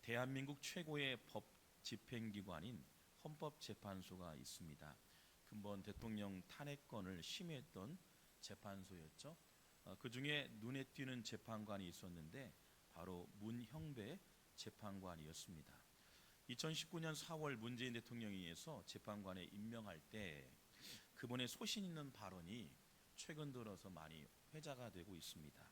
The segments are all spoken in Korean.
대한민국 최고의 법 집행기관인 헌법재판소가 있습니다. 근본 대통령 탄핵건을 심의했던 재판소였죠. 그 중에 눈에 띄는 재판관이 있었는데 바로 문형배 재판관이었습니다. 2019년 4월 문재인 대통령에 의해서 재판관에 임명할 때 그분의 소신 있는 발언이 최근 들어서 많이 회자가 되고 있습니다.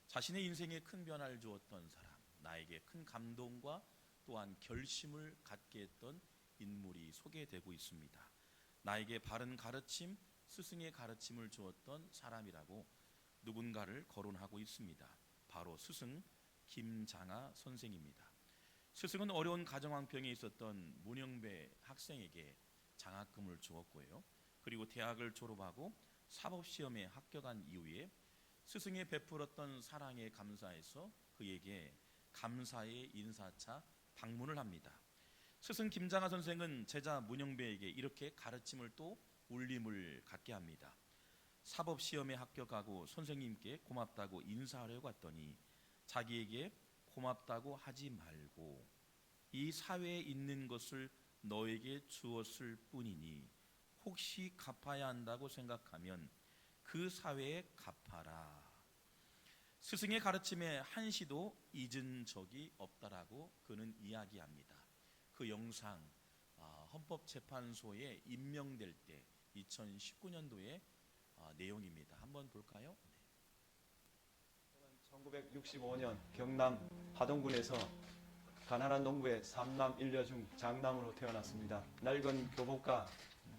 자신의 인생에 큰 변화를 주었던 사람, 나에게 큰 감동과 또한 결심을 갖게 했던 인물이 소개되고 있습니다. 나에게 바른 가르침, 스승의 가르침을 주었던 사람이라고 누군가를 거론하고 있습니다. 바로 스승 김장하 선생입니다. 스승은 어려운 가정환경에 있었던 문형배 학생에게 장학금을 주었고요. 그리고 대학을 졸업하고 사법시험에 합격한 이후에 스승이 베풀었던 사랑에 감사해서 그에게 감사의 인사차 방문을 합니다. 스승 김장하 선생은 제자 문형배에게 이렇게 가르침을 또 울림을 갖게 합니다. 사법시험에 합격하고 선생님께 고맙다고 인사하려고 했더니 자기에게 고맙다고 하지 말고 이 사회에 있는 것을 너에게 주었을 뿐이니 혹시 갚아야 한다고 생각하면 그 사회에 갚아라. 스승의 가르침에 한시도 잊은 적이 없다라고 그는 이야기합니다. 그 영상 헌법재판소에 임명될 때 2019년도의 내용입니다. 한번 볼까요? 1965년 경남 하동군에서 가난한 농부의 3남 1녀 중 장남으로 태어났습니다. 낡은 교복과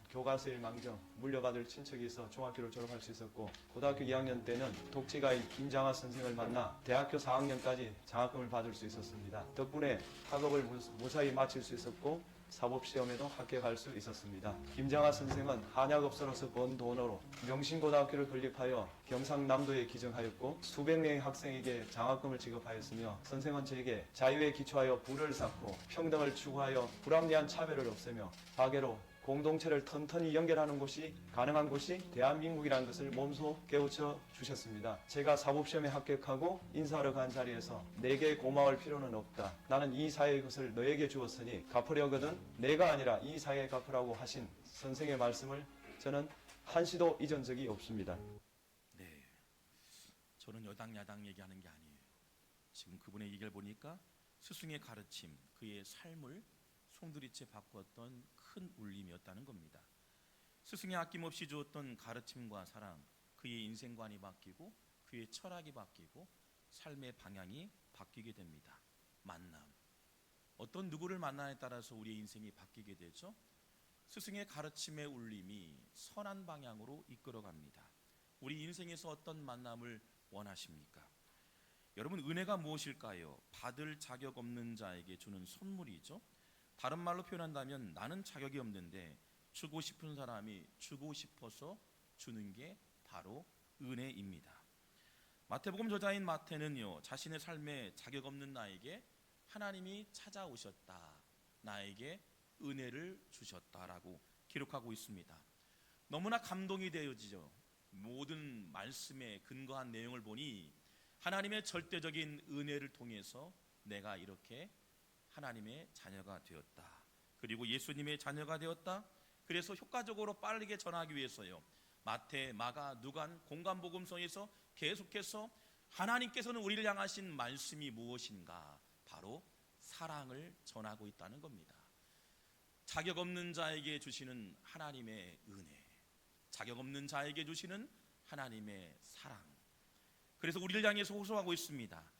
교과서를 망정 물려받을 친척이 있어 중학교를 졸업할 수 있었고, 고등학교 2학년 때는 독지가인 김장하 선생을 만나 대학교 4학년까지 장학금을 받을 수 있었습니다. 덕분에 학업을 무사히 마칠 수 있었고 사법시험에도 합격할 수 있었습니다. 김장하 선생은 한약업소로서 번 돈으로 명신고등학교를 건립하여 경상남도에 기증하였고 수백 명의 학생에게 장학금을 지급하였으며, 선생은 저에게 자유에 기초하여 부를 쌓고 평등을 추구하여 불합리한 차별을 없애며法개로 공동체를 튼튼히 연결하는 곳이 가능한 곳이 대한민국이라는 것을 몸소 깨우쳐 주셨습니다. 제가 사법시험에 합격하고 인사하러 간 자리에서 내게 고마울 필요는 없다. 나는 이 사회의 것을 너에게 주었으니 갚으려거든 내가 아니라 이 사회에 갚으라고 하신 선생의 말씀을 저는 한시도 잊은 적이 없습니다. 네, 저는 여당 야당 얘기하는 게 아니에요. 지금 그분의 얘기를 보니까 스승의 가르침, 그의 삶을 송두리째 바꾸었던 큰 울림이었다는 겁니다. 스승이 아낌없이 주었던 가르침과 사랑, 그의 인생관이 바뀌고 그의 철학이 바뀌고 삶의 방향이 바뀌게 됩니다. 만남, 어떤 누구를 만나에 따라서 우리의 인생이 바뀌게 되죠. 스승의 가르침의 울림이 선한 방향으로 이끌어갑니다. 우리 인생에서 어떤 만남을 원하십니까? 여러분, 은혜가 무엇일까요? 받을 자격 없는 자에게 주는 선물이죠. 다른 말로 표현한다면 나는 자격이 없는데 주고 싶은 사람이 주고 싶어서 주는 게 바로 은혜입니다. 마태복음 저자인 마태는요, 자신의 삶에 자격 없는 나에게 하나님이 찾아오셨다, 나에게 은혜를 주셨다라고 기록하고 있습니다. 너무나 감동이 되어지죠. 모든 말씀에 근거한 내용을 보니 하나님의 절대적인 은혜를 통해서 내가 이렇게 하나님의 자녀가 되었다, 그리고 예수님의 자녀가 되었다. 그래서 효과적으로 빠르게 전하기 위해서요, 마태, 마가, 누간, 공관복음서에서 계속해서 하나님께서는 우리를 향하신 말씀이 무엇인가, 바로 사랑을 전하고 있다는 겁니다. 자격 없는 자에게 주시는 하나님의 은혜, 자격 없는 자에게 주시는 하나님의 사랑, 그래서 우리를 향해서 호소하고 있습니다.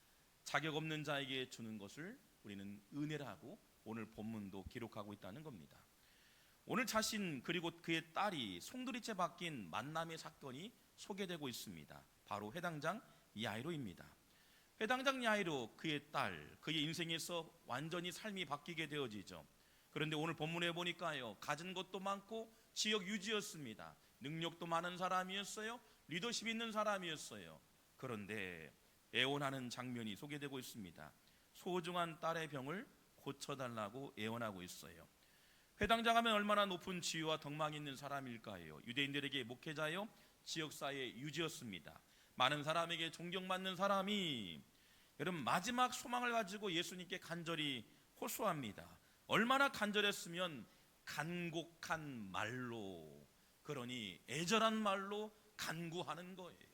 자격 없는 자에게 주는 것을 우리는 은혜라고 오늘 본문도 기록하고 있다는 겁니다. 오늘 자신 그리고 그의 딸이 송두리째 바뀐 만남의 사건이 소개되고 있습니다. 바로 회당장 야이로입니다. 회당장 야이로, 그의 딸, 그의 인생에서 완전히 삶이 바뀌게 되어지죠. 그런데 오늘 본문에 보니까요, 가진 것도 많고 지역 유지였습니다. 능력도 많은 사람이었어요. 리더십 있는 사람이었어요. 그런데 애원하는 장면이 소개되고 있습니다. 소중한 딸의 병을 고쳐달라고 애원하고 있어요. 회당장 하면 얼마나 높은 지위와 덕망이 있는 사람일까요? 유대인들에게 목회자요, 지역사회 유지였습니다. 많은 사람에게 존경받는 사람이 여러분, 마지막 소망을 가지고 예수님께 간절히 호소합니다. 얼마나 간절했으면 간곡한 말로, 그러니 애절한 말로 간구하는 거예요.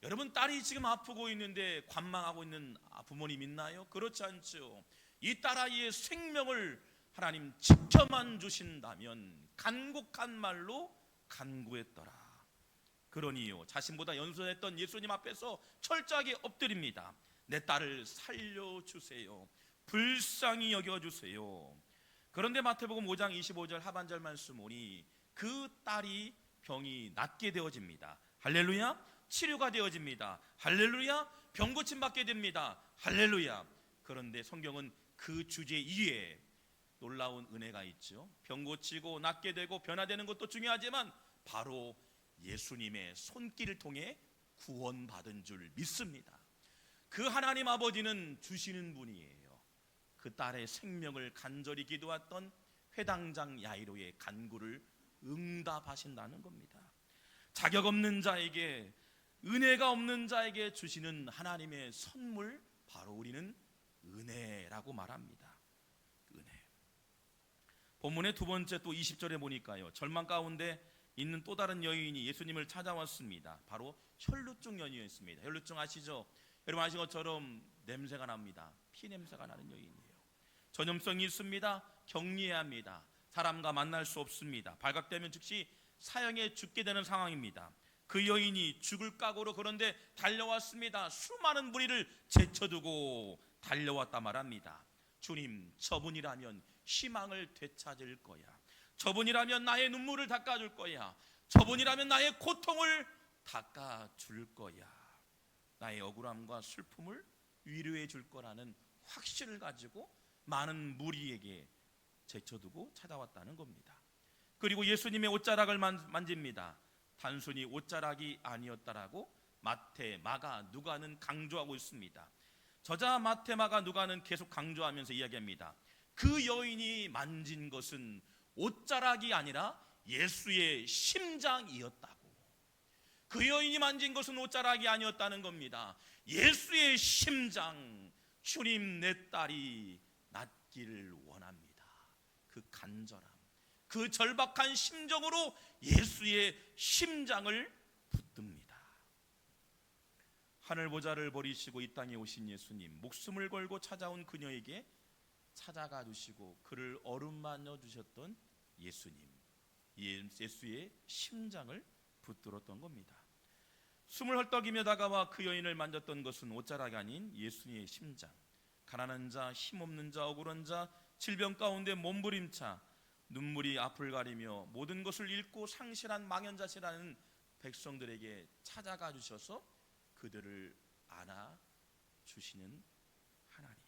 여러분, 딸이 지금 아프고 있는데 관망하고 있는 부모님 있나요? 그렇지 않죠. 이 딸아이의 생명을 하나님 지켜만 주신다면 간곡한 말로 간구했더라. 그러니요, 자신보다 연소했던 예수님 앞에서 철저하게 엎드립니다. 내 딸을 살려주세요. 불쌍히 여겨주세요. 그런데 마태복음 5장 25절 하반절 말씀 보니 그 딸이 병이 낫게 되어집니다. 할렐루야. 치료가 되어집니다. 할렐루야. 병 고침 받게 됩니다. 할렐루야. 그런데 성경은 그 주제 이외에 놀라운 은혜가 있죠. 병 고치고 낫게 되고 변화되는 것도 중요하지만 바로 예수님의 손길을 통해 구원받은 줄 믿습니다. 그 하나님 아버지는 주시는 분이에요. 그 딸의 생명을 간절히 기도했던 회당장 야이로의 간구를 응답하신다는 겁니다. 자격 없는 자에게, 은혜가 없는 자에게 주시는 하나님의 선물, 바로 우리는 은혜라고 말합니다. 은혜. 본문의 두 번째 또 20절에 보니까요, 절망 가운데 있는 또 다른 여인이 예수님을 찾아왔습니다. 바로 혈루증 여인이었습니다. 혈루증 아시죠? 여러분 아시는 것처럼 냄새가 납니다. 피 냄새가 나는 여인이에요. 전염성이 있습니다. 격리해야 합니다. 사람과 만날 수 없습니다. 발각되면 즉시 사형에 죽게 되는 상황입니다. 그 여인이 죽을 각오로 그런데 달려왔습니다. 수많은 무리를 제쳐두고 달려왔다 말합니다. 주님, 저분이라면 희망을 되찾을 거야. 저분이라면 나의 눈물을 닦아줄 거야. 저분이라면 나의 고통을 닦아줄 거야. 나의 억울함과 슬픔을 위로해 줄 거라는 확신을 가지고 많은 무리에게 제쳐두고 찾아왔다는 겁니다. 그리고 예수님의 옷자락을 만집니다. 단순히 옷자락이 아니었다라고 마태, 마가, 누가는 강조하고 있습니다. 저자 마태, 마가, 누가는 계속 강조하면서 이야기합니다. 그 여인이 만진 것은 옷자락이 아니라 예수의 심장이었다고. 그 여인이 만진 것은 옷자락이 아니었다는 겁니다. 예수의 심장. 주님, 내 딸이 낫기를 원합니다. 그 간절함, 그 절박한 심정으로 예수의 심장을 붙듭니다. 하늘 보좌를 버리시고 이 땅에 오신 예수님, 목숨을 걸고 찾아온 그녀에게 찾아가 주시고 그를 어루만져 주셨던 예수님, 예수의 심장을 붙들었던 겁니다. 숨을 헐떡이며 다가와 그 여인을 만졌던 것은 옷자락이 아닌 예수님의 심장. 가난한 자, 힘없는 자, 억울한 자, 질병 가운데 몸부림차 눈물이 앞을 가리며 모든 것을 잃고 상실한 망연자실하는 백성들에게 찾아가 주셔서 그들을 안아 주시는 하나님.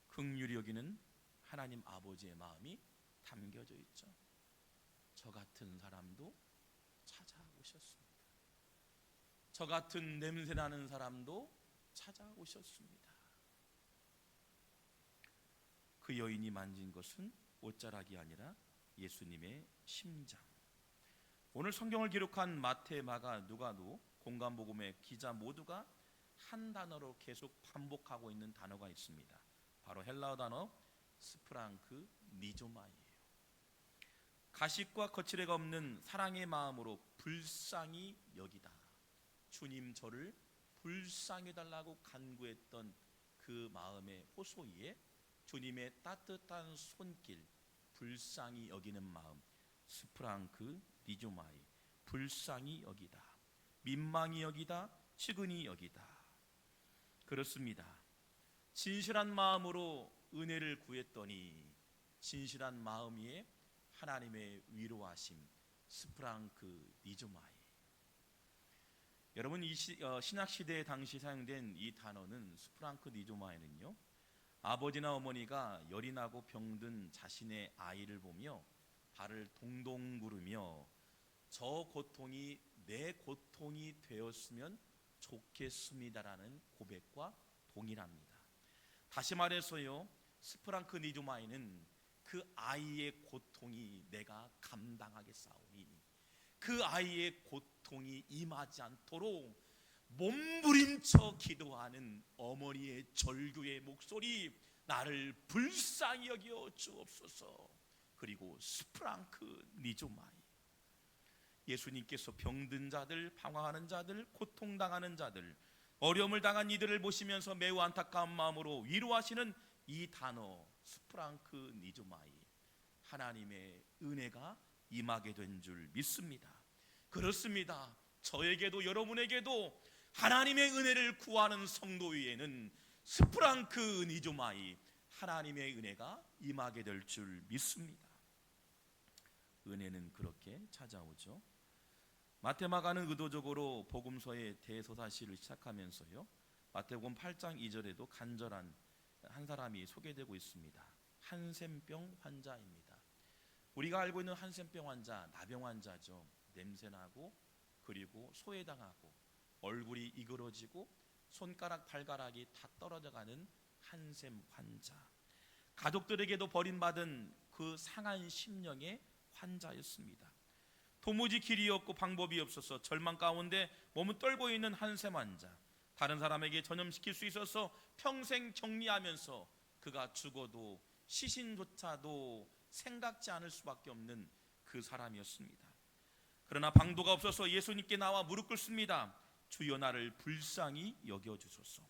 긍휼히 여기는 하나님 아버지의 마음이 담겨져 있죠. 저 같은 사람도 찾아오셨습니다. 저 같은 냄새나는 사람도 찾아오셨습니다. 그 여인이 만진 것은 옷자락이 아니라 예수님의 심장. 오늘 성경을 기록한 마태, 마가, 누가도 공간복음의 기자 모두가 한 단어로 계속 반복하고 있는 단어가 있습니다. 바로 헬라어 단어 스프랑크 니조마이에요. 가식과 거칠애가 없는 사랑의 마음으로 불쌍히 여기다. 주님, 저를 불쌍히 달라고 간구했던 그 마음의 호소에 주님의 따뜻한 손길, 불쌍히 여기는 마음, 스프랑크 니조마이, 불쌍히 여기다, 민망히 여기다, 측은히 여기다. 그렇습니다. 진실한 마음으로 은혜를 구했더니 진실한 마음 위에 하나님의 위로하심, 스프랑크 니조마이. 여러분, 이 신약시대 당시 사용된 이 단어는 스프랑크 니조마이는요, 아버지나 어머니가 열이 나고 병든 자신의 아이를 보며 발을 동동 구르며 저 고통이 내 고통이 되었으면 좋겠습니다라는 고백과 동일합니다. 다시 말해서요, 스프랑크 니조마이는 그 아이의 고통이 내가 감당하겠사오니 그 아이의 고통이 임하지 않도록 몸부림쳐 기도하는 어머니의 절규의 목소리, 나를 불쌍히 여겨 주옵소서. 그리고 스프랑크 니조마이, 예수님께서 병든 자들, 방황하는 자들, 고통당하는 자들, 어려움을 당한 이들을 보시면서 매우 안타까운 마음으로 위로하시는 이 단어 스프랑크 니조마이, 하나님의 은혜가 임하게 된 줄 믿습니다. 그렇습니다. 저에게도 여러분에게도 하나님의 은혜를 구하는 성도 위에는 스프랑크 니조마이, 하나님의 은혜가 임하게 될 줄 믿습니다. 은혜는 그렇게 찾아오죠. 마테마가는 의도적으로 복음서의 대서사시를 시작하면서요, 마태복음 8장 2절에도 간절한 한 사람이 소개되고 있습니다. 한센병 환자입니다. 우리가 알고 있는 한센병 환자, 나병 환자죠. 냄새나고 그리고 소외당하고 얼굴이 이그러지고 손가락 발가락이 다 떨어져가는 한센 환자, 가족들에게도 버림받은 그 상한 심령의 환자였습니다. 도무지 길이 없고 방법이 없어서 절망 가운데 몸을 떨고 있는 한센 환자, 다른 사람에게 전염시킬 수 있어서 평생 격리하면서 그가 죽어도 시신조차도 생각지 않을 수밖에 없는 그 사람이었습니다. 그러나 방도가 없어서 예수님께 나와 무릎 꿇습니다. 주여, 나를 불쌍히 여겨주소서.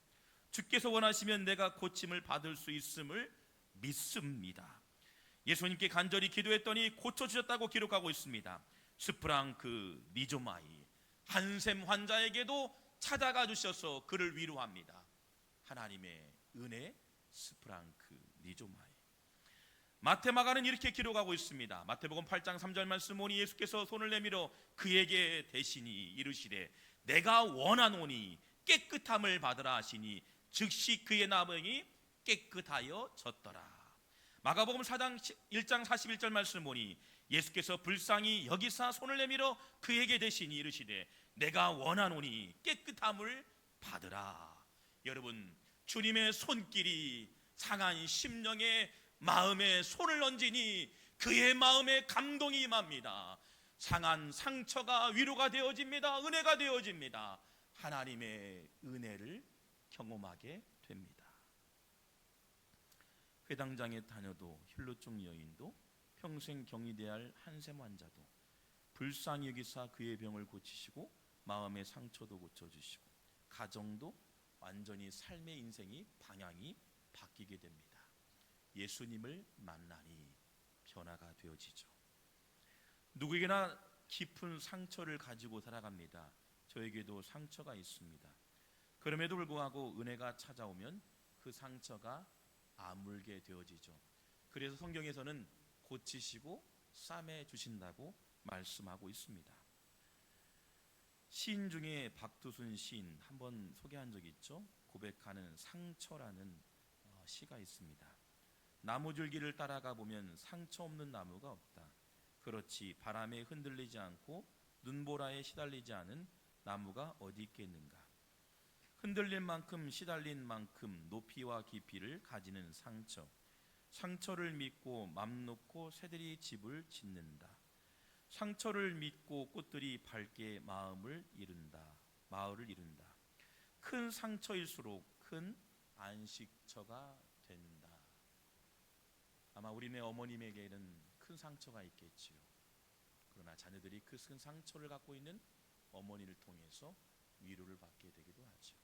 주께서 원하시면 내가 고침을 받을 수 있음을 믿습니다. 예수님께 간절히 기도했더니 고쳐주셨다고 기록하고 있습니다. 스프랑크 니조마이, 한셈 환자에게도 찾아가 주셔서 그를 위로합니다. 하나님의 은혜, 스프랑크 니조마이. 마테마가는 이렇게 기록하고 있습니다. 마태복음 8장 3절 말씀 보니 예수께서 손을 내밀어 그에게 대신이 이르시되 내가 원하노니 깨끗함을 받으라 하시니 즉시 그의 나병이 깨끗하여 졌더라. 마가복음 4장 1장 41절 말씀 보니 예수께서 불쌍히 여기사 손을 내밀어 그에게 대신이 이르시되 내가 원하노니 깨끗함을 받으라. 여러분, 주님의 손길이 상한 심령의 마음에 손을 얹으니 그의 마음에 감동이 임합니다. 상한 상처가 위로가 되어집니다. 은혜가 되어집니다. 하나님의 은혜를 경험하게 됩니다. 회당장에 다녀도 혈루증 여인도 평생 격리돼야 할 한셈 환자도 불쌍히 여기사 그의 병을 고치시고 마음의 상처도 고쳐주시고 가정도 완전히 삶의 인생이 방향이 바뀌게 됩니다. 예수님을 만나니 변화가 되어지죠. 누구에게나 깊은 상처를 가지고 살아갑니다. 저에게도 상처가 있습니다. 그럼에도 불구하고 은혜가 찾아오면 그 상처가 아물게 되어지죠. 그래서 성경에서는 고치시고 싸매 주신다고 말씀하고 있습니다. 시인 중에 박두순 시인 한번 소개한 적이 있죠. 고백하는 상처라는 시가 있습니다. 나무줄기를 따라가 보면 상처 없는 나무가 없다. 그렇지 바람에 흔들리지 않고 눈보라에 시달리지 않은 나무가 어디 있겠는가. 흔들릴 만큼 시달린 만큼 높이와 깊이를 가지는 상처. 상처를 믿고 맘 놓고 새들이 집을 짓는다. 상처를 믿고 꽃들이 밝게 마을을 이룬다. 큰 상처일수록 큰 안식처가 된다. 아마 우리네 어머님에게는 큰 상처가 있겠지요. 그러나 자녀들이 그 큰 상처를 갖고 있는 어머니를 통해서 위로를 받게 되기도 하죠.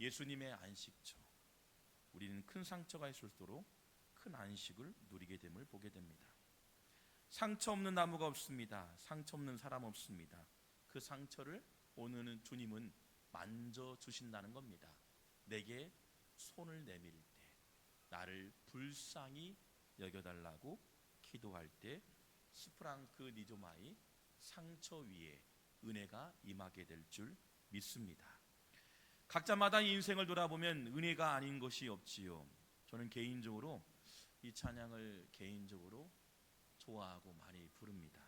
예수님의 안식처, 우리는 큰 상처가 있을수록 큰 안식을 누리게 됨을 보게 됩니다. 상처 없는 나무가 없습니다. 상처 없는 사람 없습니다. 그 상처를 오늘은 주님은 만져주신다는 겁니다. 내게 손을 내밀 때, 나를 불쌍히 여겨달라고 기도할 때 스프랑크 니조마이, 상처 위에 은혜가 임하게 될 줄 믿습니다. 각자마다 인생을 돌아보면 은혜가 아닌 것이 없지요. 저는 개인적으로 이 찬양을 좋아하고 많이 부릅니다.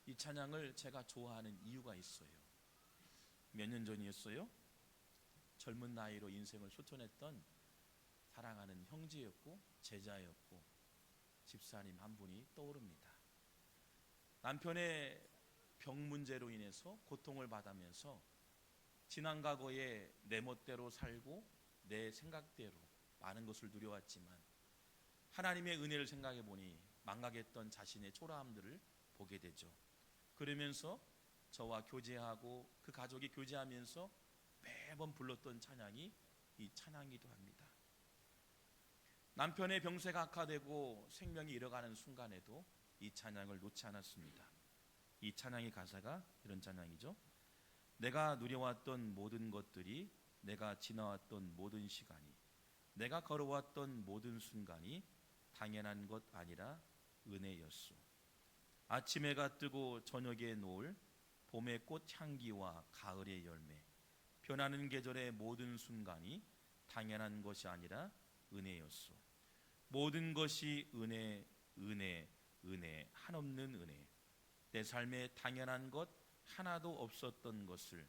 이 찬양을 제가 좋아하는 이유가 있어요. 몇 년 전이었어요. 젊은 나이로 인생을 소천했던 사랑하는 형제였고 제자였고 집사님 한 분이 떠오릅니다. 남편의 병 문제로 인해서 고통을 받으면서 지난 과거에 내 멋대로 살고 내 생각대로 많은 것을 누려왔지만 하나님의 은혜를 생각해 보니 망각했던 자신의 초라함들을 보게 되죠. 그러면서 저와 교제하고 그 가족이 교제하면서 매번 불렀던 찬양이 이 찬양이기도 합니다. 남편의 병세가 악화되고 생명이 잃어가는 순간에도 이 찬양을 놓지 않았습니다. 이 찬양의 가사가 이런 찬양이죠. 내가 누려왔던 모든 것들이, 내가 지나왔던 모든 시간이, 내가 걸어왔던 모든 순간이 당연한 것 아니라 은혜였소. 아침 해가 뜨고 저녁에 노을, 봄의 꽃 향기와 가을의 열매, 변하는 계절의 모든 순간이 당연한 것이 아니라 은혜였소. 모든 것이 은혜, 은혜, 은혜, 한없는 은혜. 내 삶에 당연한 것 하나도 없었던 것을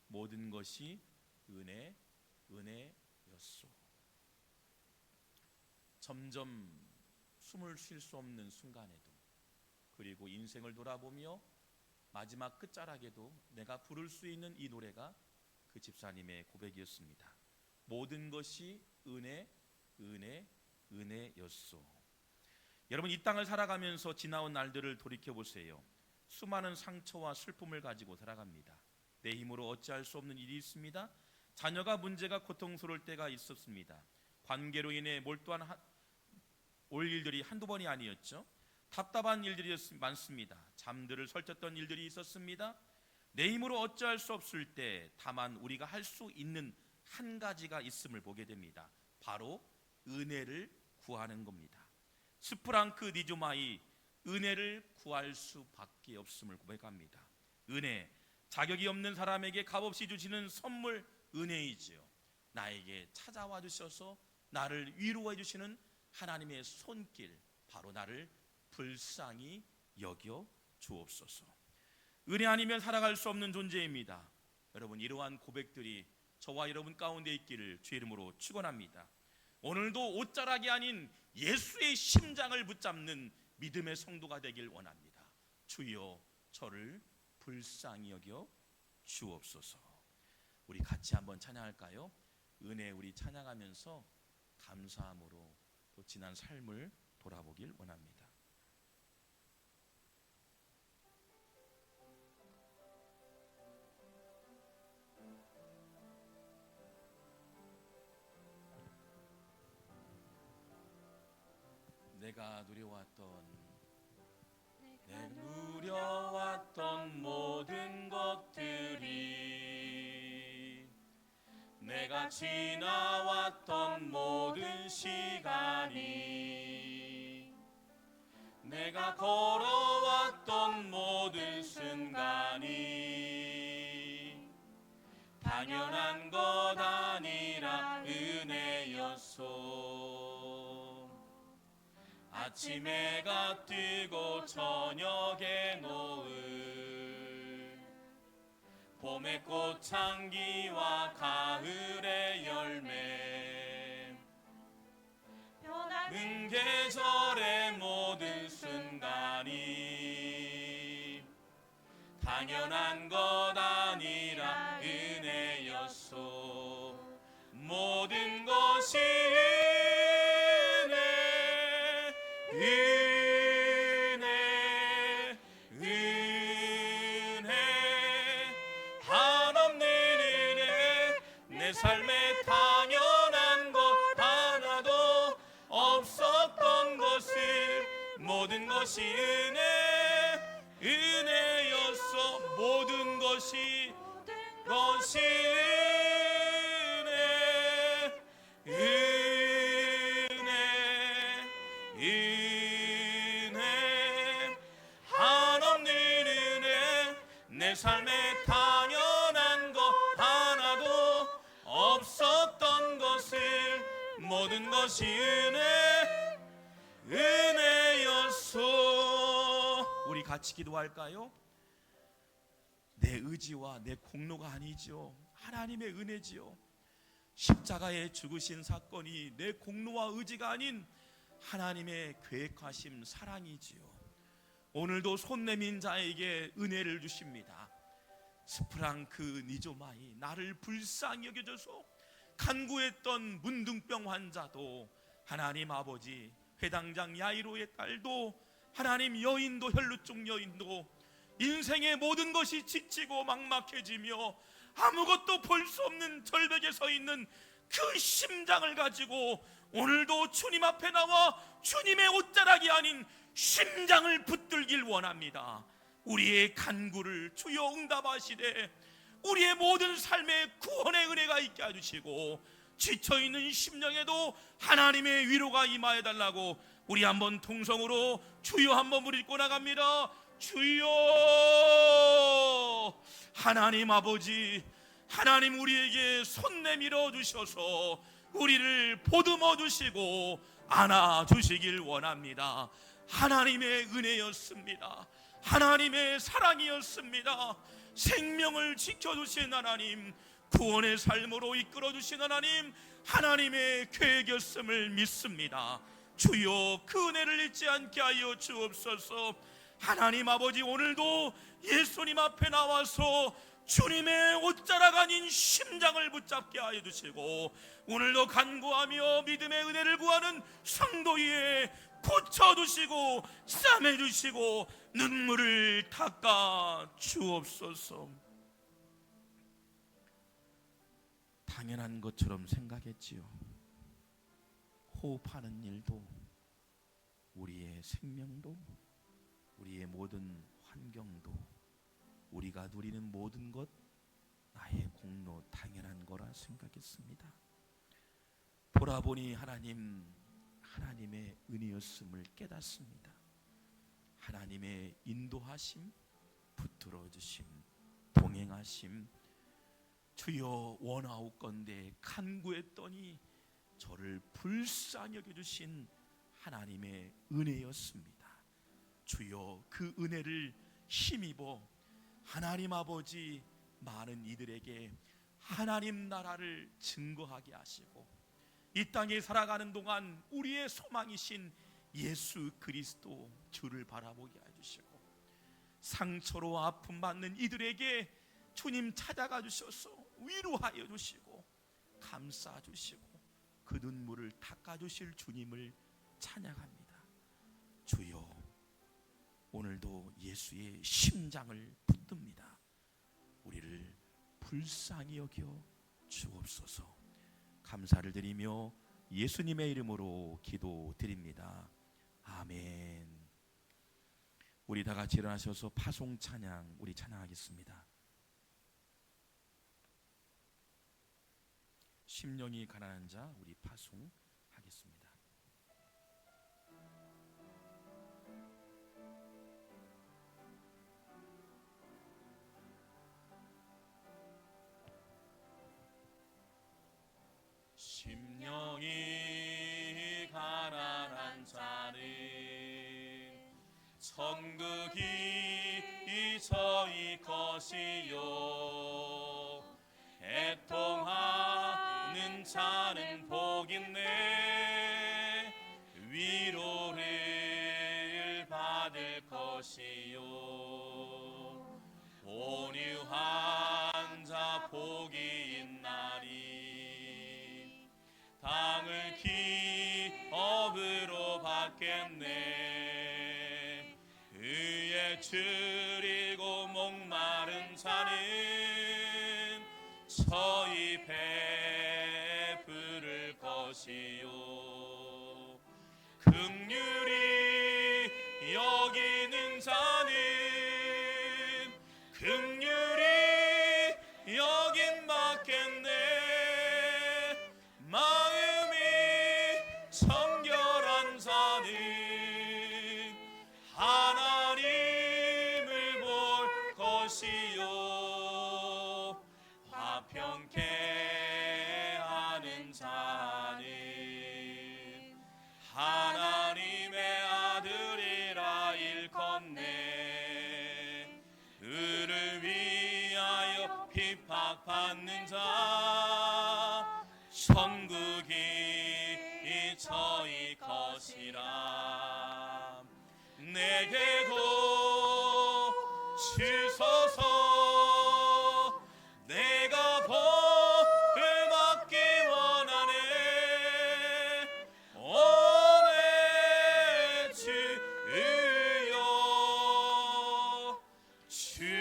모든 것이 은혜, 은혜였소. 점점 숨을 쉴 수 없는 순간에도, 그리고 인생을 돌아보며 마지막 끝자락에도 내가 부를 수 있는 이 노래가 그 집사님의 고백이었습니다. 모든 것이 은혜, 은혜, 은혜였소. 여러분, 이 땅을 살아가면서 지나온 날들을 돌이켜보세요. 수많은 상처와 슬픔을 가지고 살아갑니다. 내 힘으로 어찌할 수 없는 일이 있습니다. 자녀가 문제가 고통스러울 때가 있었습니다. 관계로 인해 몰두한 올 일들이 한두 번이 아니었죠. 답답한 일들이 많습니다. 잠들을 설쳤던 일들이 있었습니다. 내 힘으로 어찌할 수 없을 때 다만 우리가 할 수 있는 한 가지가 있음을 보게 됩니다. 바로 은혜를 구하는 겁니다. 스프랑크 니조마이, 은혜를 구할 수밖에 없음을 고백합니다. 은혜, 자격이 없는 사람에게 값없이 주시는 선물, 은혜이지요. 나에게 찾아와 주셔서 나를 위로해 주시는 하나님의 손길, 바로 나를 불쌍히 여겨 주옵소서. 은혜 아니면 살아갈 수 없는 존재입니다. 여러분, 이러한 고백들이 저와 여러분 가운데 있기를 주의 이름으로 축원합니다. 오늘도 옷자락이 아닌 예수의 심장을 붙잡는 믿음의 성도가 되길 원합니다. 주여, 저를 불쌍히 여겨 주옵소서. 우리 같이 한번 찬양할까요? 은혜 우리 찬양하면서 감사함으로 또 지난 삶을 돌아보길 원합니다. 내가 누려왔던 모든 것들이, 내가 지나왔던 모든 시간이, 내가 걸어왔던 모든 순간이 당연한 것 아니라 은혜였소. 아침 해가 뜨고 저녁에 노을, 봄의 꽃향기와 가을의 열매, 변하는 계절의 모든 순간이 당연한 것 아니라 은혜였소. 모든 것이 은혜, 은혜, 한없는 은혜. 내 삶에 당연한 것 하나도 없었던 것을 모든 것이 은혜, 은혜였어. 모든 것이 은혜, 한없는 은혜. 내 삶에 당연한 것 하나도 없었던 것을 모든 것이 은혜였소. 우리 같이 기도할까요? 내 의지와 내 공로가 아니죠. 하나님의 은혜지요. 십자가에 죽으신 사건이 내 공로와 의지가 아닌 하나님의 계획하심 사랑이지요. 오늘도 손 내민 자에게 은혜를 주십니다. 스프랑크 니조마이, 나를 불쌍히 여겨줘서 간구했던 문둥병 환자도, 하나님 아버지 회당장 야이로의 딸도, 하나님 여인도, 혈루증 여인도, 인생의 모든 것이 지치고 막막해지며 아무것도 볼 수 없는 절벽에 서 있는 그 심장을 가지고 오늘도 주님 앞에 나와 주님의 옷자락이 아닌 심장을 붙들길 원합니다. 우리의 간구를 주여 응답하시되 우리의 모든 삶에 구원의 은혜가 있게 해주시고 지쳐있는 심령에도 하나님의 위로가 임하여 달라고 우리 한번 통성으로 주여 한번 부르고 나갑니다. 주여, 하나님 아버지, 하나님 우리에게 손 내밀어 주셔서 우리를 보듬어 주시고 안아 주시길 원합니다. 하나님의 은혜였습니다. 하나님의 사랑이었습니다. 생명을 지켜주신 하나님, 구원의 삶으로 이끌어주신 하나님, 하나님의 계획이었음을 믿습니다. 주여, 그 은혜를 잊지 않게 하여 주옵소서. 하나님 아버지, 오늘도 예수님 앞에 나와서 주님의 옷자락 아닌 심장을 붙잡게 하여 주시고 오늘도 간구하며 믿음의 은혜를 구하는 성도 위에 고쳐주시고 싸매주시고 눈물을 닦아 주옵소서. 당연한 것처럼 생각했지요. 호흡하는 일도, 우리의 생명도, 우리의 모든 환경도, 우리가 누리는 모든 것 나의 공로, 당연한 거라 생각했습니다. 돌아보니 하나님의 은혜였음을 깨닫습니다. 하나님의 인도하심, 붙들어주심, 동행하심, 주여 원하옵건대 간구했더니 저를 불쌍히 여겨주신 하나님의 은혜였습니다. 주여, 그 은혜를 힘입어 하나님 아버지 많은 이들에게 하나님 나라를 증거하게 하시고 이 땅에 살아가는 동안 우리의 소망이신 예수 그리스도 주를 바라보게 해주시고 상처로 아픔 받는 이들에게 주님 찾아가 주셔서 위로하여 주시고 감싸 주시고 그 눈물을 닦아 주실 주님을 찬양합니다. 주여, 오늘도 예수의 심장을 붙듭니다. 우리를 불쌍히 여겨 주옵소서. 감사를 드리며 예수님의 이름으로 기도드립니다. 아멘. 우리 다 같이 일어나셔서 파송 찬양 우리 찬양하겠습니다. 심령이 가난한 자 우리 파송하겠습니다. 심령이 가난한 자는 천국이 저희 것이요 애통하는 자는 복있네 위로를 받을 것이요 온유한 자 복이 있나니 당을 기업으로 받겠네 의에 줄이고 목마른 자는 저희 배부를 것이요 긍휼히 여기는 자는 긍휼히 여김 받겠네 마음이 정결한 자는 하나님을 볼 것이요 화평케 하는 자는 하나님의 아들이라 일컫네 의를 위하여 핍박받는 자 천국이 저희 것이라 내게도 주소서. 내가 벌을 받기 원하네. 오네 주여 주소서.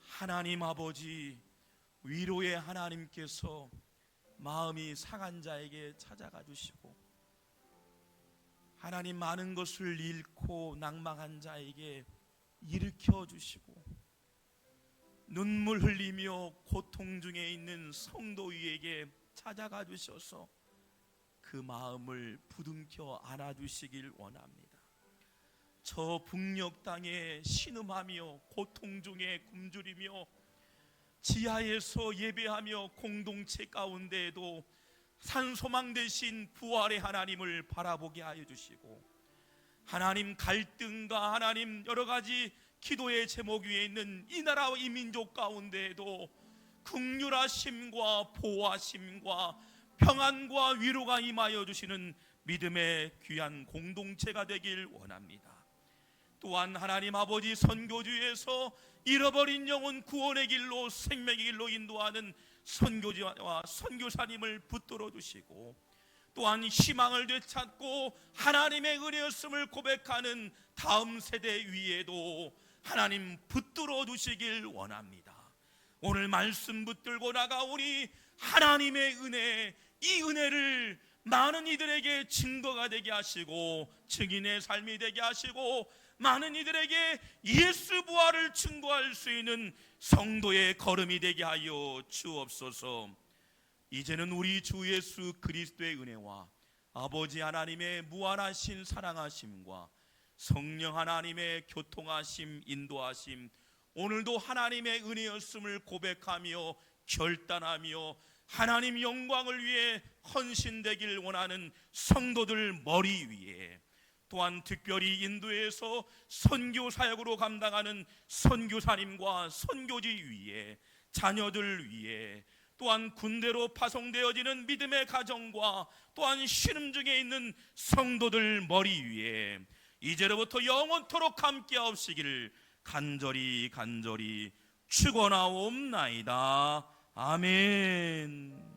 하나님 아버지, 위로의 하나님께서 마음이 상한 자에게 찾아가 주시고, 하나님 많은 것을 잃고 낭망한 자에게 일으켜 주시고, 눈물 흘리며 고통 중에 있는 성도 위에게 찾아가 주셔서 그 마음을 부둥켜 안아주시길 원합니다. 저 북녘 땅에 신음하며 고통 중에 굶주리며 지하에서 예배하며 공동체 가운데에도 산소망 대신 부활의 하나님을 바라보게 하여 주시고, 하나님 갈등과 하나님 여러 가지 기도의 제목 위에 있는 이 나라와 이 민족 가운데에도 긍휼하심과 보호하심과 평안과 위로가 임하여 주시는 믿음의 귀한 공동체가 되길 원합니다. 또한 하나님 아버지, 선교주에서 잃어버린 영혼 구원의 길로 생명의 길로 인도하는 선교지와 선교사님을 붙들어 주시고, 또한 희망을 되찾고 하나님의 은혜였음을 고백하는 다음 세대 위에도 하나님 붙들어 주시길 원합니다. 오늘 말씀 붙들고 나가오니 하나님의 은혜, 이 은혜를 많은 이들에게 증거가 되게 하시고 증인의 삶이 되게 하시고, 많은 이들에게 예수 부활을 증거할 수 있는 성도의 걸음이 되게 하여 주옵소서. 이제는 우리 주 예수 그리스도의 은혜와 아버지 하나님의 무한하신 사랑하심과 성령 하나님의 교통하심, 인도하심, 오늘도 하나님의 은혜였음을 고백하며 결단하며 하나님 영광을 위해 헌신되길 원하는 성도들 머리 위에, 또한 특별히 인도에서 선교 사역으로 감당하는 선교사님과 선교지 위에, 자녀들 위에, 또한 군대로 파송되어지는 믿음의 가정과 또한 신음 중에 있는 성도들 머리 위에 이제로부터 영원토록 함께하옵시기를 간절히 축원하옵나이다. 아멘.